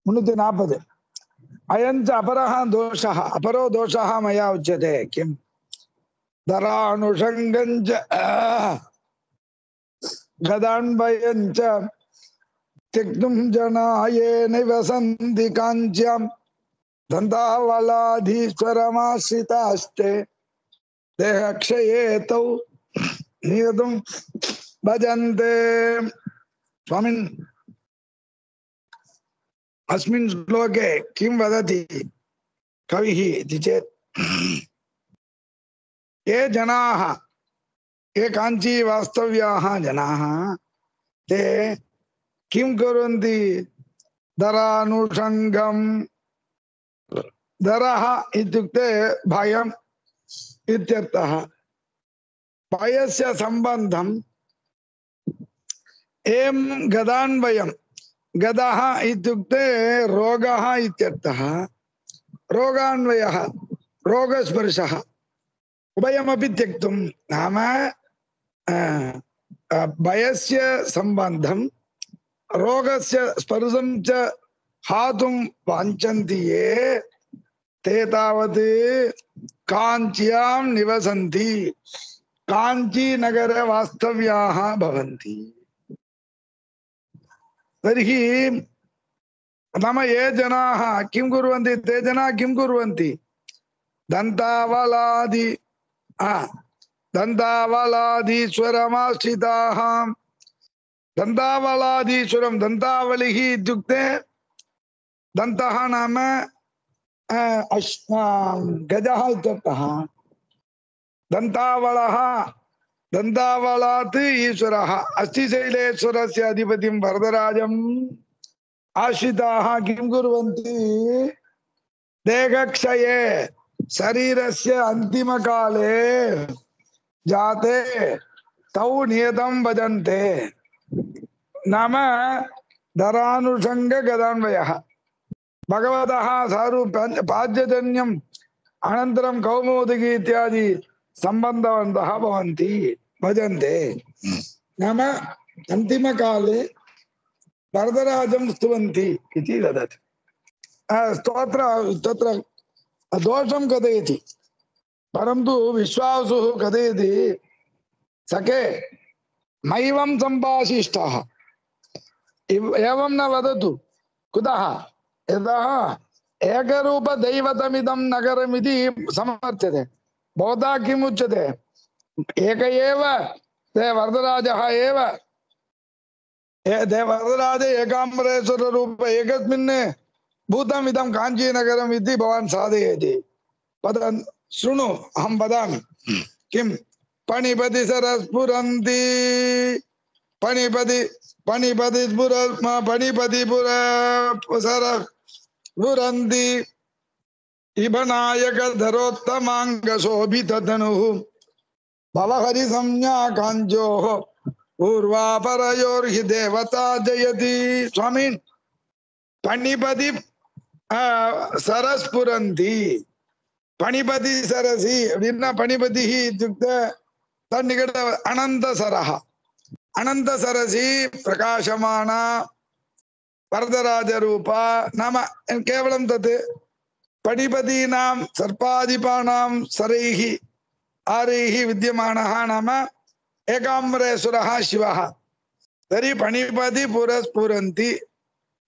340 अयञ्च अपरः दोषः अपरो दोषः मया उच्यते किं दरानुषङ्गञ्च गदान्वयञ्च त्यक्तुं जनाये निवसन्ति काञ्च्यां दन्तावलाधीश्वरमाश्रितास्ते देहक्षये तौ नियतुं भजन्ते। स्वामिन् अस्मिन् श्लोके किं वदति कविः इति चेत् ये जनाः ये काञ्ची वास्तव्याः जनाः ते किं कुर्वन्ति दरानुषङ्गं दरः इत्युक्ते भयम् इत्यर्थः भयस्य सम्बन्धं एं गदान्वयं गदः इत्युक्ते रोगः इत्यर्थः रोगान्वयः रोगस्पर्शः उभयमपि त्यक्तुं नाम भयस्य सम्बन्धं रोगस्य स्पर्शं च हातुं वाञ्छन्ति ये ते तावत् काञ्च्यां निवसन्ति काञ्ची नगरे वास्तव्याः भवन्ति। तर्हि नाम ये जनाः किं कुर्वन्ति ते जनाः किं कुर्वन्ति दन्तावलाधीश्वरमाश्रिताः दन्तावलाधीश्वरं दन्तावलिः इत्युक्ते दन्तः नाम गजः इत्यर्थः दन्तावलः दन्तावलात् ईश्वरः अस्थिशैलेश्वरस्य अधिपतिं वरदराजम् आश्रिताः किं कुर्वन्ति देहक्षये शरीरस्य अन्तिमकाले जाते तौ नियतं भजन्ते नाम दरानुषङ्ग गदान्वयः भगवतः पाद्यजन्यम् अनन्तरं कौमुदगी इत्यादि सम्बन्धवन्तः भवन्ति भजन्ते नाम अन्तिमकाले वरदराजं स्तुवन्ति इति वदति। स्तोत्र तत्र दोषं कथयति परन्तु विश्वासुः कथयति सखे मैवं सम्भाषिष्टः एवं न वदतु कुतः यतः एकरूपदैवतमिदं नगरमिति समर्थ्यते भवता किम् उच्यते एक एव ते वरदराजः एव वरदराज एकाम्बरेश्वर रूप एकस्मिन् भूतमिदं काञ्चीनगरम् इति भवान् साधयति वदन् शृणु अहं वदामि किं पणिपति सरस्फुरन्ति सरस्फुरन्ति इबनायक धरोत्तमाङ्गशोभिततनुः भवहरि संज्ञा काञ्चोः पूर्वापरयोर्हि देवता जयति। स्वामिन् पणिपति सरस्फुरन्ति पणिपति सरसि विना पणिपतिः इत्युक्ते तन्निकट अनन्तसरः अनन्तसरसि प्रकाशमान वरदराजरूप नाम केवलं तत् पणिपतीनां सर्पाधिपानां सरैः आरैः विद्यमानः नाम एकाम्बरेश्वरः शिवः तर्हि पणिपति पुरस्फुरन्ति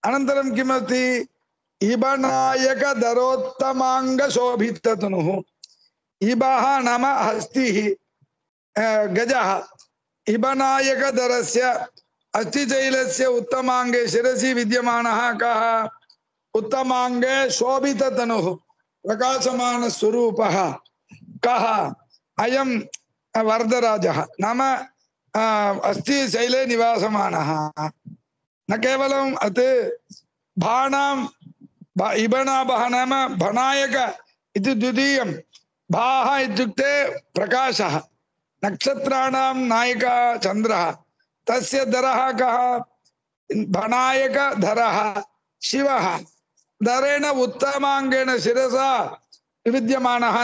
अनन्तरं किमस्ति इबनायक धरोत्तमांग शोभिततनुः इबः नाम हस्तिः गजः इबनायक धरस्य अस्थिशैलस्य उत्तमांगे शिरसि विद्यमानः कः उत्तमांगे शोभिततनुः प्रकाशमान स्वरूपः कः अयं वरदराजः नाम अस्थिशैले निवासमानः न केवलम् अत् भाणां इबनाभः नाम भनायक इति द्वितीयं भाः इत्युक्ते प्रकाशः नक्षत्राणां नायकः चन्द्रः तस्य धरः कः भनायक धरः शिवः धरेण उत्तमांगेन शिरसा विद्यमानः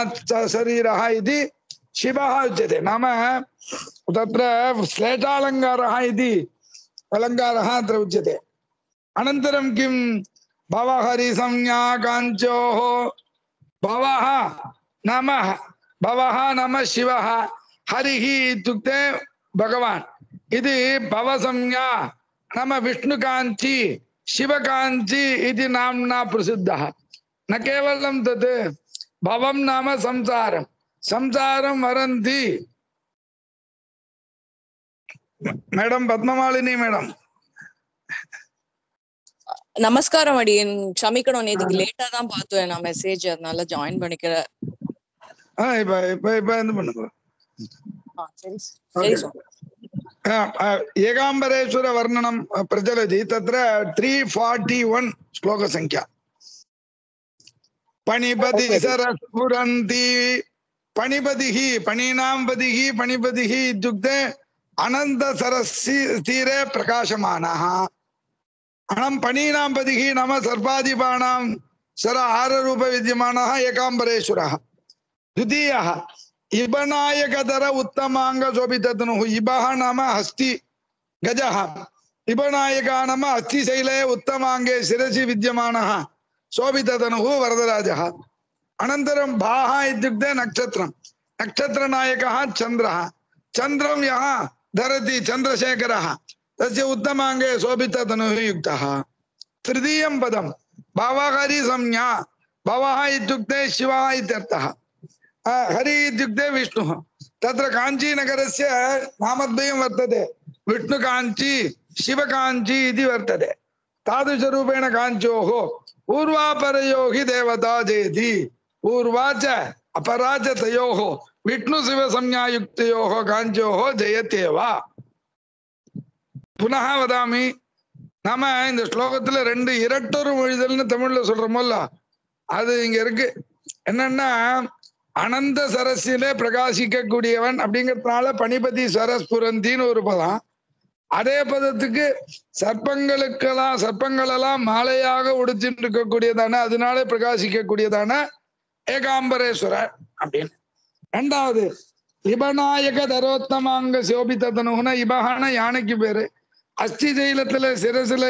शरीरः इति शिवः उच्यते नाम तत्र श्लेषालङ्कारः इति अलङ्कारः अत्र उच्यते। अनन्तरं किं भवहरिसंज्ञा काञ्चोः भवः नमः शिवः हरिः इत्युक्ते भगवान् इति भवसंज्ञा नाम विष्णुकाञ्ची शिवकाञ्ची इति नाम्ना प्रसिद्धः न केवलं तत् भवं नाम संसारं संसारं वरन्ति मैडम पद्ममालिनी मैडम நமஸ்காரம் அடியன் க்ஷமிக்கணும் நேத்துக்கு லேட்டா தான் பார்த்தேன் நான் மெசேஜ் அதனால ஜாயின் பண்ணிக்கிறேன் இப்ப என்ன பண்ணுங்க சரி சரி ஏகாம்பரேஸ்வர வர்ணனம் பிரச்சலதி तत्र 341 श्लोक संख्या पणिपति सरस्फुरन्ति पणिपतिः पणीनां पतिः पणिपतिः इत्युक्ते अनंत सरस्सी तीरे प्रकाशमानः अणं पणीनां पतिः नाम सर्पाधिपानां सर आररूप विद्यमानः एकाम्बरेश्वरः द्वितीयः इबनायकधर उत्तमांग शोभिततनुः इबः नाम हस्ति गजः इबनायकः नाम हस्तिशैले उत्तमांगे शिरसि विद्यमानः शोभिततनुः वरदराजः अनन्तरं भाः इत्युक्ते नक्षत्रं नक्षत्रनायकः चन्द्रः चन्द्रं यः धरति चन्द्रशेखरः तस्य उत्तमांगे शोभिततनुः युक्तः तृतीयं पदं भवहरि संज्ञा भवः इत्युक्ते शिवः इत्यर्थः हरि इत्युक्ते विष्णुः तत्र काञ्चीनगरस्य नामद्वयं वर्तते विष्णुकाञ्ची शिवकाञ्ची इति वर्तते तादृशरूपेण काञ्चोः पूर्वापरयोः हि देवता जयति पूर्वा च अपरा च तयोः विष्णुशिवसंज्ञायुक्तयोः काञ्चोः जयत्येव पुनः वदामि நாம இந்த ஸ்லோகத்துல ரெண்டு இரட்டொரு மொழிதல்னு தமிழ்ல சொல்றோமல்ல அது இங்க இருக்கு என்னன்னா அனந்த சரஸிலே பிரகாசிக்க கூடியவன் அப்படிங்கறதுனால பணிபதி சரஸ்புரந்தின்னு ஒரு பதம் அதே பதத்துக்கு சர்ப்பங்களெல்லாம் மாலையாக உடுத்திட்டு இருக்கக்கூடியதான அதனால பிரகாசிக்க கூடியதான ஏகாம்பரேஸ்வரர் அப்படின்னு ரெண்டாவது இபநாயக தரோத்தமாங்க சோபித்தனுகுன இபகான யானைக்கு பேரு அஸ்தி ஜெயிலத்துல சிரசுல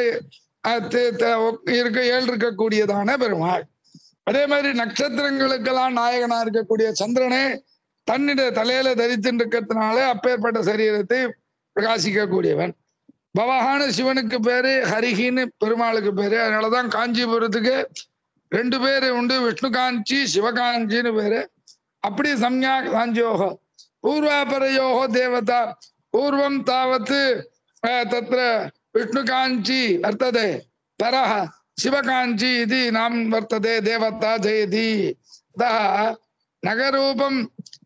இருக்கக்கூடியதான பெருமாள் அதே மாதிரி நட்சத்திரங்களுக்கெல்லாம் நாயகனா இருக்கக்கூடிய சந்திரனே தன்னிட தலையில தரித்து இருக்கிறதுனால அப்பேற்பட்ட சரீரத்தை பிரகாசிக்க கூடியவன் பவஹான சிவனுக்கு பேரு ஹரிஹின்னு பெருமாளுக்கு பேரு அதனாலதான் காஞ்சிபுரத்துக்கு ரெண்டு பேரு உண்டு விஷ்ணு காஞ்சி சிவகாஞ்சின்னு பேரு அப்படி சம்யா காஞ்சியோகோ பூர்வாபரயோகோ தேவதா பூர்வம் தாவத்து तत्र विष्णुकाञ्ची वर्तते परः शिवकाञ्ची इति नाम वर्तते देवता जयति अतः नगरूपम्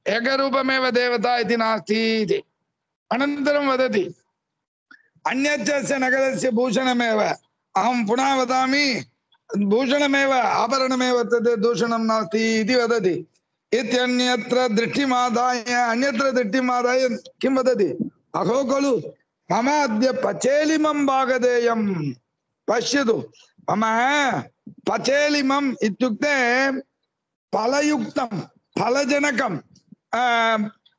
एकरूपमेव देवता इति नास्ति इति अनन्तरं वदति अन्यस्य नगरस्य भूषणमेव अहं पुनः वदामि भूषणमेव आभरणमेव वर्तते दूषणं नास्ति इति वदति इत्यन्यत्र दृष्टिमादाय अन्यत्र दृष्टिमादाय किं वदति अहो खलु मम अद्य पचेलिमं भागधेयं पश्यतु मम पचेलिमम् इत्युक्ते फलयुक्तं फलजनकं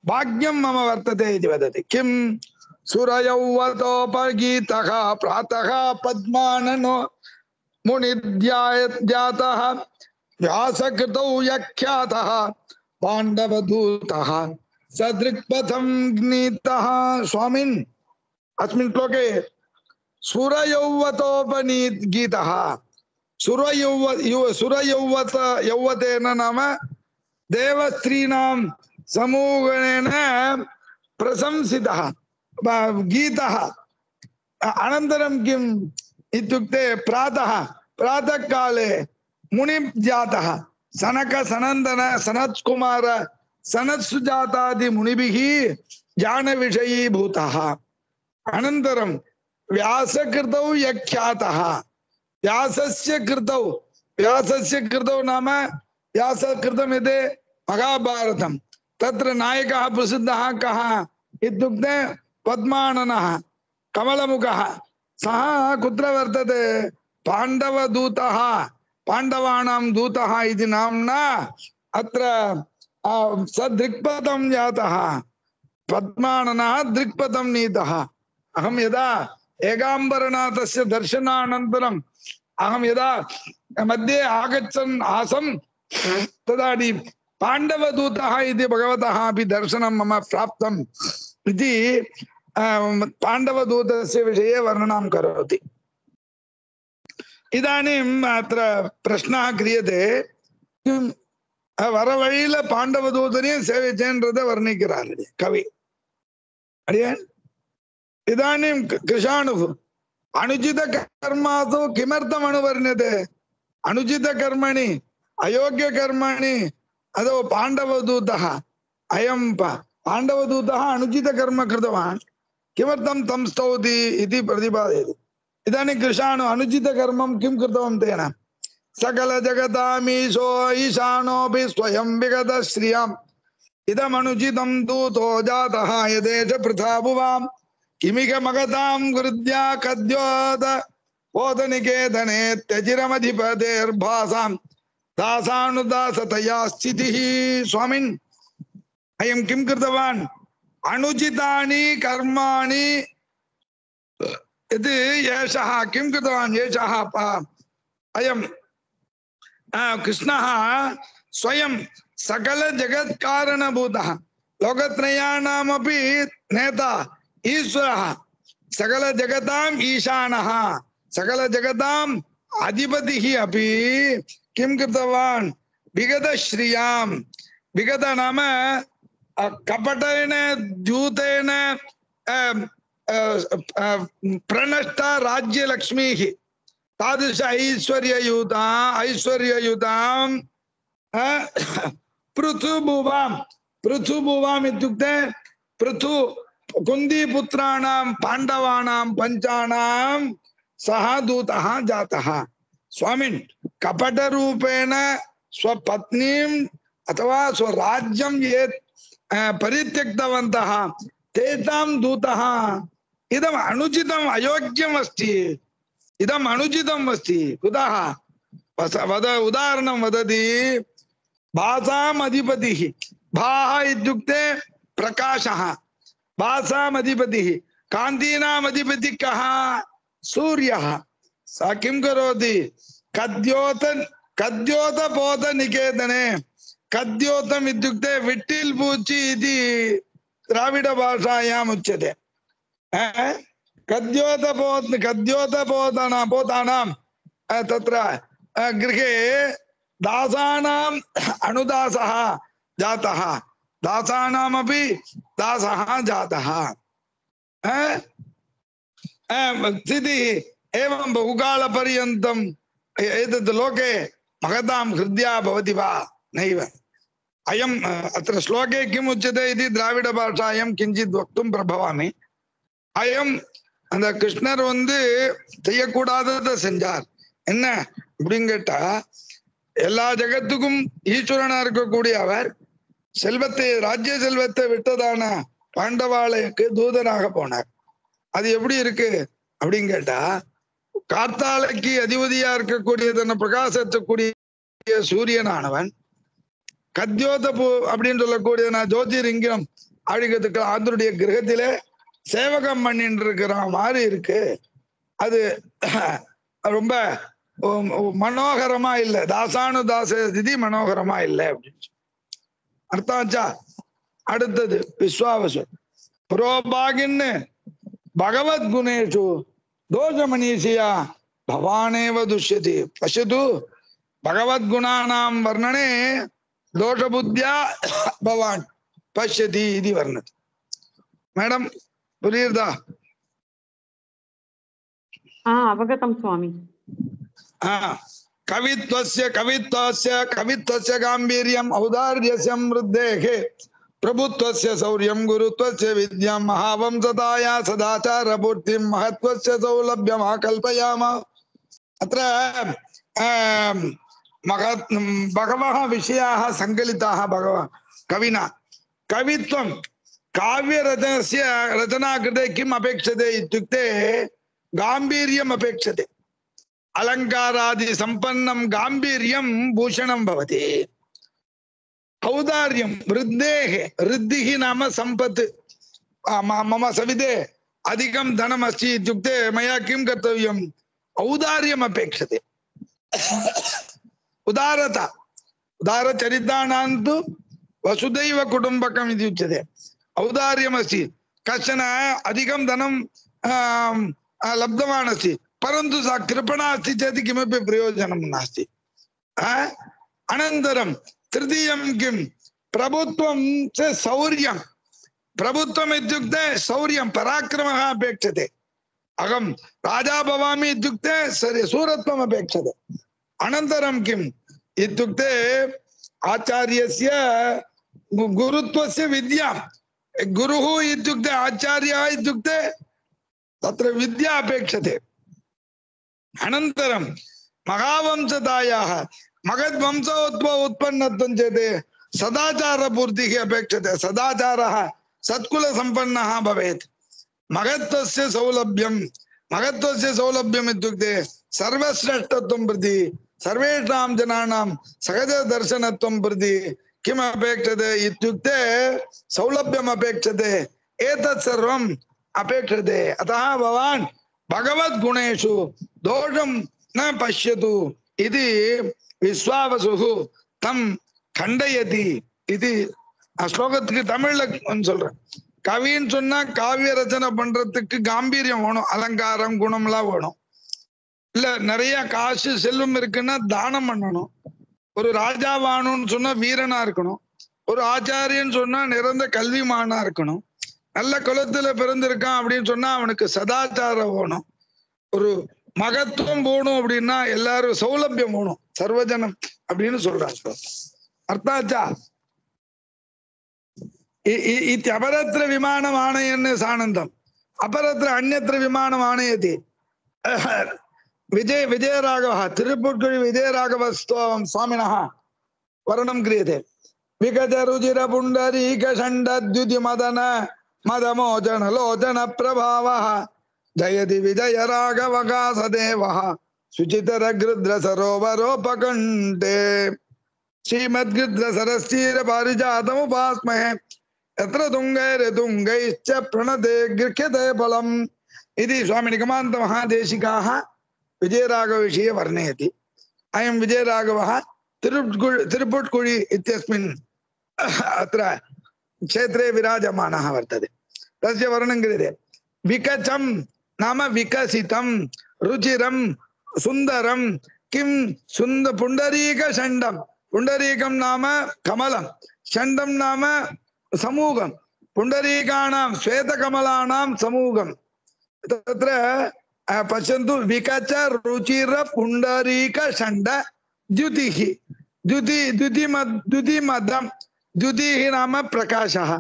भाग्यं मम वर्तते इति वदति किं सुरयौवतोपगीतः प्रातः पद्माननो मुनिध्यातः व्यासकृतौ यख्यातः पाण्डवदूतः सदृक्पथं नीतः स्वामिन् अस्मिन् श्लोके सुरयौवतोपनीत गीतः सुरयौवतेन नाम देवस्त्रीणां समूहेन प्रशंसितः गीतः अनन्तरं किम् इत्युक्ते प्रातः काले मुनिजातः सनक सनन्दन सनत्कुमार सनत्सुजातादि मुनिभिः ज्ञानविषयीभूतः अनन्तरं व्यासकृतौ यख्यातः व्यासस्य कृतौ नाम व्यासकृतमिति महाभारतं तत्र नायकः प्रसिद्धः कः इत्युक्ते पद्माननः कमलमुखः सः कुत्र वर्तते पाण्डवदूतः पाण्डवानां दूतः इति नाम्ना अत्र सदृक्पथं जातः पद्माननः दृक्पथं नीतः अहं यदा एकाम्बरनाथस्य दर्शनानन्तरं अहम यदा मध्ये आगच्छन् आसम् तदानीं पाण्डवदूतः इति भगवतः अपि दर्शनं मम प्राप्तम् इति पाण्डवदूतस्य विषये वर्णनं करोति। इदानीम् अत्र प्रश्नः क्रियते வர வழியில பாண்டவதூதனையும் சேவிச்சேன்றதை வர்ணிக்கிறார் கவி. அடியேன் இதானிம் கிருஷாணு அனுஜித கர்மாசு கிமர்த்தம் அனுவர்ணியதே அனுஜித கர்மணி அயோக்கிய கர்மணி அதோ பாண்டவதூதः அயம் பாண்டவதூதः அனுஜித கர்ம கிருதவான் किमर्थं तं स्तौति इति प्रतिपादयति। इदानीं कृशाणु अनुचित कर्मं किं कृतवान् तेन सकल जगतामीशो ईशानोऽपि स्वयं विगत श्रियम् इदमनुचितं दूतो जातः यदेश पृथा भुवां किमिक मगतां गुरुद्या कद्योत पोतनिकेतने त्यजिरमधिपतेर्भासां दासानुदासतया स्थितिः। स्वामिन् अयं किं कृतवान् अनुचितानि कर्माणि यदि एषः किं कृतवान् एषः अयं कृष्णः स्वयं सकल जगत् कारणभूतः लोकत्रयाणामपि नेता ईश्वरः सकल जगताम् ईशानः सकल जगताम् अधिपतिः अपि किं कृतवान् विगत श्रियां विगत नाम कपटेन द्यूतेन प्रणष्ट राज्य लक्ष्मीः तादृश ऐश्वर्ययुतां पृथुभुवाम् इत्युक्ते पृथु कुन्तीपुत्राणां पाण्डवानां पञ्चानां सः दूतः जातः। स्वामिन् कपटरूपेण स्वपत्नीम् अथवा स्वराज्यं ये परित्यक्तवन्तः तेषां दूतः इदम् अनुचितम् अयोग्यम् अस्ति इदम् अनुचितम् अस्ति। कुतः उदाहरणं वदति भासाम् अधिपतिः भाः इत्युक्ते प्रकाशः भासाम् अधिपतिः कान्तीनाम् अधिपतिः कः सूर्यः स किं करोति कद्योतपोत निकेतने कद्योतम् इत्युक्ते विट्टिल् पूचि इति द्राविड भाषायाम् उच्यते। पोतानां तत्र गृहे दासानाम् अनुदासः जातः दासानामपि दासः जातः स्थितिः एवं बहुकालपर्यन्तम् एतद् लोके महतां हृद्या भवति वा नैव। अयम् अत्र श्लोके किम् उच्यते इति द्राविड भाषायां किञ्चित् वक्तुं प्रभवामि। अयम् அந்த கிருஷ்ணர் செய்யக்கூடாததை செஞ்சார். என்ன அப்படின்னு கேட்டா எல்லா ஜகத்துக்கும் ஈஸ்வரனா இருக்கக்கூடிய அவர் செல்வத்தை ராஜ்ய செல்வத்தை விட்டதான பாண்டவாளுக்கு தூதனாக போனார். அது எப்படி இருக்கு அப்படின்னு கேட்டா கார்த்தாலைக்கு அதிபதியா இருக்கக்கூடியதான பிரகாசத்துக்கூடிய சூரியனானவன் கத்யோத அப்படின்னு சொல்லக்கூடிய ஜோதிர்லிங்கம் அப்படிங்கிறதுக்கு அதனுடைய கிரகத்திலே சேவகம் பண்ணிட்டு இருக்கிற மாதிரி இருக்கு. அது ரொம்ப மனோகரமா இல்லை, தாசானுதாச ஸ்திதி மனோகரமா இல்லை அப்படின்னு அர்த்தாச்சா. அடுத்தது விஸ்வாவசு புரோபாகின்னு பகவத் குணேஷு தோஷமனீஷியா பவானேவ துஷ்யதி பசது பகவத் குணானாம் வர்ணனே தோஷ புத்தியா பவான் பஷ்யதி இது வர்ணது. மேடம் புரியுதா? அவகதம் சுவாமி. கவித்வஸ்ய காம்பீர்யம் ஔதார்யஸ்ய மிருத்தேஹே பிரபுத்வஸ்ய சௌர்யம் குருத்வஸ்ய வித்யாம் மகாவம்சதாயா சதாச்சார பூர்த்திம் மகத்வஸ்ய சௌலப்யம் கல்பயாமா. அத்ர பகவः விஷயாः சங்கலிதாः கவினா. கவித்வம் काव्य रचनस्य रचना कृते किम् अपेक्षते इत्युक्ते गाम्भीर्यम् अपेक्षते. अलङ्कारादि सम्पन्नं गाम्भीर्यं भूषणं भवति. औदार्यं वृद्धेः वृद्धिः नाम सम्पत्. मम सविधे अधिकं धनम् अस्ति इत्युक्ते मया किं कर्तव्यम् औदार्यम् अपेक्षते. उदारता उदारचरितानां तु वसुदैव कुटुम्बकम् इति उच्यते। औदार्यमस्ति, कश्चन अधिकं धनं लब्धवान् अस्ति, परन्तु सा कृपणा अस्ति चेत् किमपि प्रयोजनं नास्ति। अनन्तरं तृतीयं किं, प्रभुत्वं च शौर्यं। प्रभुत्वम् इत्युक्ते शौर्यं, पराक्रमः अपेक्षते। अहं राजा भवामि इत्युक्ते शूरत्वम् अपेक्षते। अनन्तरं किम् इत्युक्ते आचार्यस्य गुरुत्वस्य विद्या। गुरुः इत्युक्ते आचार्यः इत्युक्ते तत्र विद्या अपेक्षते। अनन्तरं महावंशतायाः महद्वंशोद्भव उत्पन्नत्वं चेत् सदाचारपूर्तिः अपेक्षते। सदाचारः सत्कुलसम्पन्नः भवेत्। महत्त्वस्य सौलभ्यम् इत्युक्ते सर्वश्रेष्ठत्वं प्रति, सर्वेषां जनानां सहजदर्शनत्वं प्रति किम् अपेक्षते इत्युक्ते सौलभ्यम् अपेक्षते। एतत् सर्वम् अपेक्षते। अतः भवान् भगवद्गुणेषु दोषं न पश्यतु इति विश्वावसुः तं खण्डयति इति श्लोकத்துக்கு தமிழ்ல சொல்றேன். கவின்னு சொன்னா காவிய ரச்சனை பண்றதுக்கு காம்பீரியம் வேணும், அலங்காரம் குணம்லாம் வேணும். இல்ல நிறைய காசு செல்வம் இருக்குன்னா தானம் பண்ணணும். ஒரு ராஜாவானுன்னு சொன்னா வீரனா இருக்கணும். ஒரு ஆச்சாரியன்னு சொன்னா நிறந்த கல்விமானா இருக்கணும். நல்ல குலத்துல பிறந்திருக்கான் அப்படின்னு சொன்னா அவனுக்கு சதாச்சாரம் வேணும். ஒரு மகத்துவம் போகணும் அப்படின்னா எல்லாரும் சௌலபியம் போகணும், சர்வஜனம் அப்படின்னு சொல்றாங்க. அர்த்தாச்சா? अपरत्र विमानम् आनयन् सानन्दम् अपरत्र अन्यत्र विमानम् आनयति। विजयराघवः तिरुपुट्कुळि विजयराघव स्वामिनः वर्णनं क्रियते। विगतरुचिर पुण्डरीक षण्डद्युति मदन मदमोचन लोचन प्रभावः जयति विजय राघवकासदेवः सुचितर गृध्र सरोवरोपकण्ठे श्रीमद्गृध्र सरस्तीर पारिजातमुपास्महे यत्र तुङ्गैर्तुङ्गैश्च प्रणते गृह्यते फलम् इति स्वामी निगमान्त महादेशिकाः विजयराघव विषये वर्णयति। अयं विजयराघवः तिरुपुट्कुळि इत्यस्मिन् अत्र क्षेत्रे विराजमानः वर्तते। तस्य वर्णनं क्रियते। विकचं नाम विकसितं, रुचिरं, सुन्दरं, किं पुण्डरीकषण्डं। पुण्डरीकं नाम कमलं, षण्डं नाम समूहं, पुण्डरीकाणां श्वेतकमलानां समूहं। तत्र पश्यन्तु, विकच रुचिर पुण्डरीक षण्ड द्युतिः। द्युतिमदं, द्युतिः नाम प्रकाशः,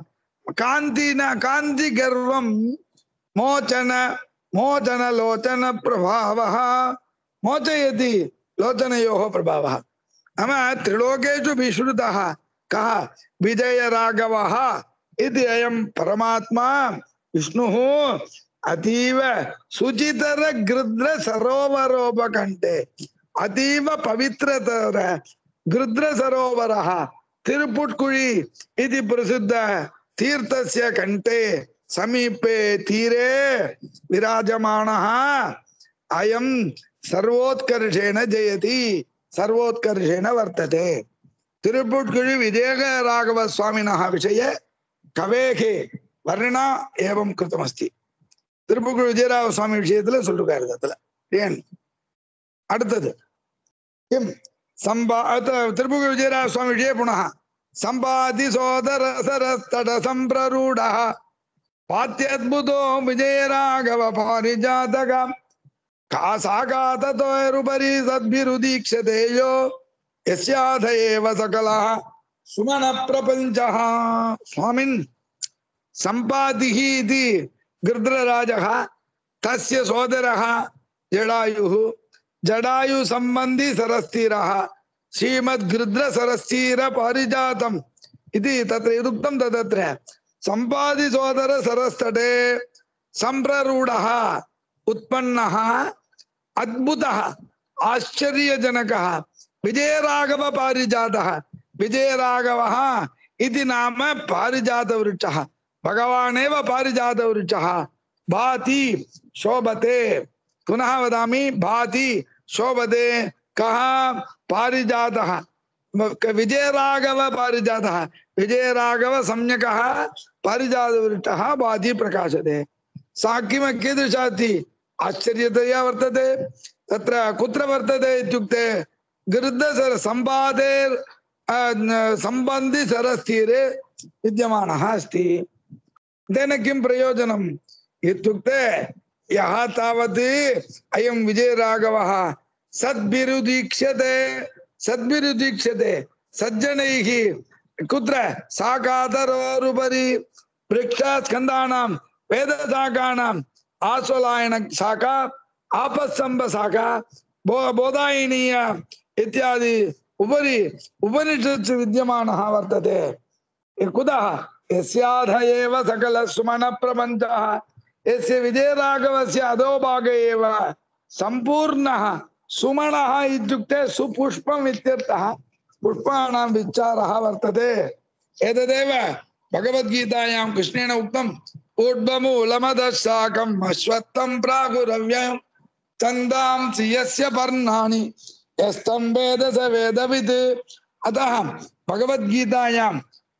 कान्ति गर्वं, मोचन लोचन प्रभावः, मोचयति लोचनयोः प्रभावः। नाम त्रिलोकेषु विश्रुतः कः? विजयराघवः इति अयं परमात्मा विष्णुः अतीव सुचितर गृध्र सरोवरोपकण्ठे, अतीव पवित्रतर गृध्र सरोवरः तिरुपुट्कुळि इति प्रसिद्ध तीर्थस्य कण्ठे समीपे तीरे विराजमानः अयं सर्वोत्कर्षेण जयति, सर्वोत्कर्षेण वर्तते। तिरुपुट्कुळि विजयराघव स्वामिनः विषये कवेः वर्णना एवं कृतमस्ति। तिरुपुट्कुळि विजयराघव स्वामी विषयத்தில் சொல்லிருக்காரு. அதுல ஏன் அடுத்தது किम् तिरुपुट्कुळि विजयराघव स्वामी विषये पुनः सम्पादि सोदर सरस्तट सम्प्ररूढः पात्यद्भुतो विजयराघव पारिजातक कासाकाततोरुपरि सद्भिरुदीक्षते यो यस्याथ एव सकलः सुमन प्रपञ्चः। स्वामिन् सम्पादिः इति गृध्रराजः, तस्य सोदरः जडायुः, जडायु सम्बन्धी सरस्तीरः श्रीमद्गृध्र सरस्तीर पारिजातम् इति तत्र यदुक्तं तदत्र सम्पादि सोदर सरस्तटे सम्प्ररूढः उत्पन्नः अद्भुतः आश्चर्यजनकः विजयराघव पारिजातः। विजयराघवः इति नाम पारिजातवृक्षः, भगवानेव पारिजातवृक्षः। भाति शोभते, पुनः वदामि, भाति शोभते कः पारिजातः विजयराघव पारिजातः विजयराघव सम्यकः पारिजातवृक्षः भाति प्रकाशते सा कीदृशा अस्ति आश्चर्यतया वर्तते तत्र कुत्र वर्तते इत्युक्ते गृद्धसर सम्पादे सम्बन्धि सरस्तीरे विद्यमानः अस्ति तेन किं प्रयोजनम् इत्युक्ते यः तावत् अयं विजयराघवः सद्भिरुदीक्ष्यते सज्जनैः कुत्र शाखातरोरुपरि वृक्षस्कन्धानां वेदशाखानाम् आश्वलायन शाखा आपस्तम्भ शाखा बोधायनीय इत्यादि उपरि उपनिषत्सु विद्यमानः वर्तते कुतः यस्याध एव सकल सुमन प्रपञ्चः यस्य विजयराघवस्य अधोभागे एव सम्पूर्णः सुमनः इत्युक्ते सुपुष्पम् इत्यर्थः पुष्पाणां विचारः वर्तते एतदेव भगवद्गीतायां कृष्णेन उक्तम् ऊर्ध्वमूलमधःशाखम् अश्वत्थं प्रागुरव्ययम् छन्दांसि यस्य पर्णानि यस्तं वेद स वेदवित् अतः भगवद्गीतायां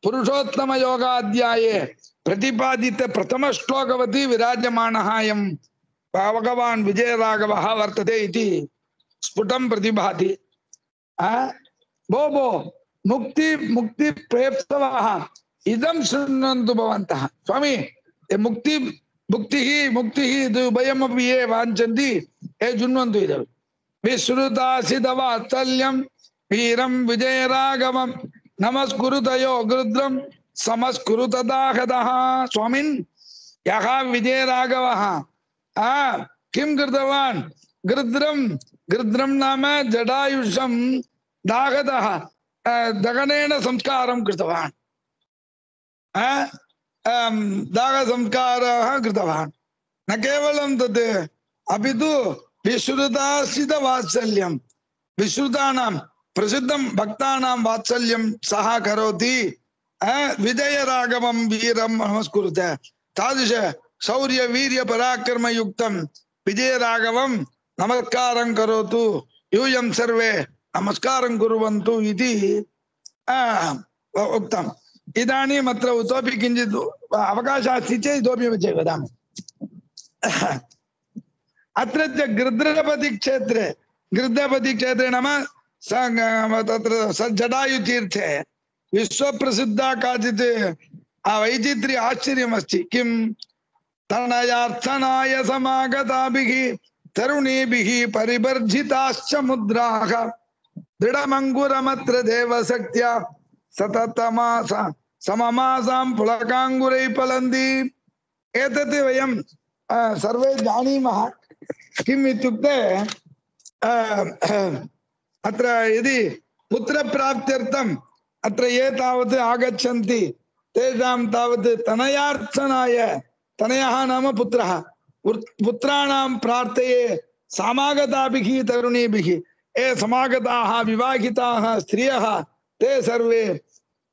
पुरुषोत्तम योगाध्याये प्रतिपादित प्रथम श्लोकवती विराजमानः अयं भगवान् विजयराघवः वर्तते इति स्फुटं प्रतिभाति भो मुक्ति प्रेप्तवः इदं शृण्वन्तु भवन्तः स्वामी मुक्तिः उभयमपि ये वाञ्छन्ति ये शृण्वन्तु इदं विश्रुतासितवात्सल्यं वीरं विजयराघवं नमस्कुरुतयो गृध्रं समस्कुरुतदाहदः स्वामिन् यः विजयराघवः किं कृतवान् गृध्रं नाम जडायुषं दाहदः दगनेन संस्कारं कृतवान् दाहसंस्कारः कृतवान् न केवलं तत् अपि तु विश्रुतासितवात्सल्यं विश्रुतानां प्रसिद्धं भक्तानां वात्सल्यं सः करोति विजयराघवं वीरं नमस्कुरुत तादृश शौर्य वीर्य पराक्रम युक्तं विजयराघवं नमस्कारं करोतु यूयं सर्वे नमस्कारं कुर्वन्तु इति उक्तम् इदानीम् अत्र इतोपि किञ्चित् अवकाशः अस्ति चेत् इतोपि वदामि अत्र गृध्रपति क्षेत्रे नाम तत्र जटायुतीर्थे विश्वप्रसिद्धा काचित् वैचित्र्य आश्चर्यमस्ति किं तनयार्थनाय समागताभिः तरुणीभिः परिवर्जिताश्च मुद्राः दृढमङ्गुरमत्र देवशक्त्या सममासां पुलकाङ्गुरैः फलन्ति एतत् वयं सर्वे जानीमः किम् इत्युक्ते अत्र यदि पुत्रप्राप्त्यर्थम् अत्र ये तावत् आगच्छन्ति तेषां तावत् तनयार्थनाय तनयः नाम पुत्रः पुत्राणां प्रार्थये समागताभिः तरुणीभिः ये समागताः विवाहिताः स्त्रियः ते सर्वे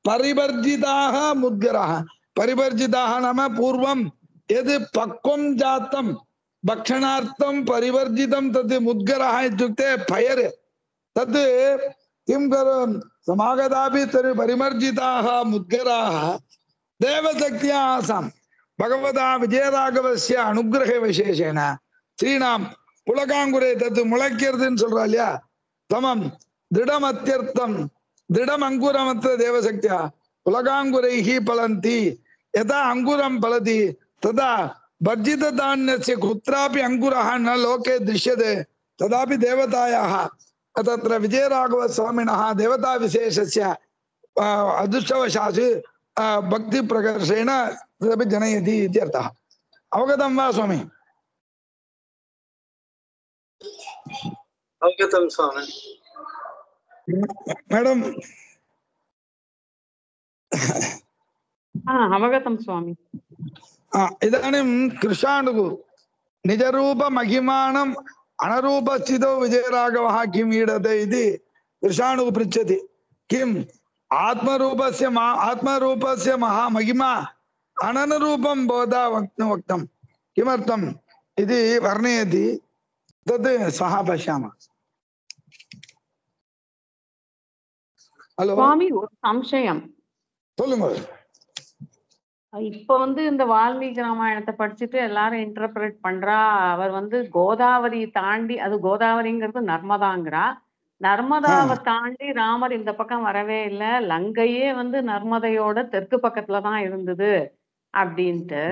परिवर्जिताः मुद्गराः परिवर्जिताः नाम पूर्वं यद् पक्वं जातं भक्षणार्थं परिवर्जितं तद् मुद्गरः इत्युक्ते फयर् तद् किं करोति समागतापि परिवर्जिताः मुद्गराः देवशक्त्या आसाम् भगवता विजयराघवस्य अनुग्रह विशेषेण श्रीनाम पुलकांगुरे तत् मुळक्किरதுன்னு சொல்றா இல்லையா தமம் दृढमत्यर्थं दृढमङ्कुरमत्र देवशक्त्या पुलकांगुरैः फलन्ति यथा अंगुरं फलति तदा वर्जितधान्यस्य कुत्रापि अंकुरः न लोके दृश्यते तदापि देवतायाः तत्र विजयराघव स्वामिनः देवता विशेषस्य अदृष्टवशात् भक्ति प्रकर्षेण तदपि जनयति इत्यर्थः अवगतं वा स्वामी अवगतं स्वामी मैडम अवगतं स्वामी इदानीं कृशाणुः निजरूप महिमानम् अनरूपस्थितो विजयराघवः किम् ईडते इति कृशाणुः पृच्छति किम् आत्मरूपस्य महामहिमा अननुरूपं भवता वक्तं किमर्थम् इति वर्णयति तद् सः पश्यामः ஹலோ சுவாமி ஒரு சம்சயம். சொல்லுங்க. இப்ப இந்த வால்மீகி ராமாயணத்தை படிச்சுட்டு எல்லாரும் இன்டர்பிரேட் பண்றா, அவர் கோதாவரி தாண்டி, அது கோதாவரிங்கிறது நர்மதாங்கிறா, நர்மதாவை தாண்டி ராமர் இந்த பக்கம் வரவே இல்லை, லங்கையே நர்மதையோட தெற்கு பக்கத்துலதான் இருந்தது அப்படின்ட்டு.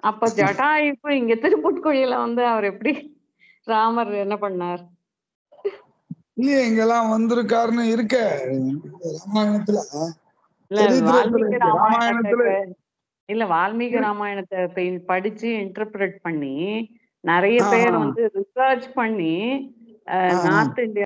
அப்ப ஜட்டாயுக்கு இங்க திருப்புட்குழியில அவர் எப்படி ராமர் என்ன பண்ணார்? இல்லையே, இங்கெல்லாம் வந்திருக்காருன்னு இருக்க ராமாயணத்துல, இல்ல சரித்திரத்துல வால்மீகி இருக்கு. ராமாயணத்துல ராமாயணத்தை இல்ல வால்மீகி ராமாயணத்தை படிச்சு இன்டர்பிரேட் பண்ணி நிறைய பேர் ரிசர்ச் பண்ணி நார்த் இந்தியா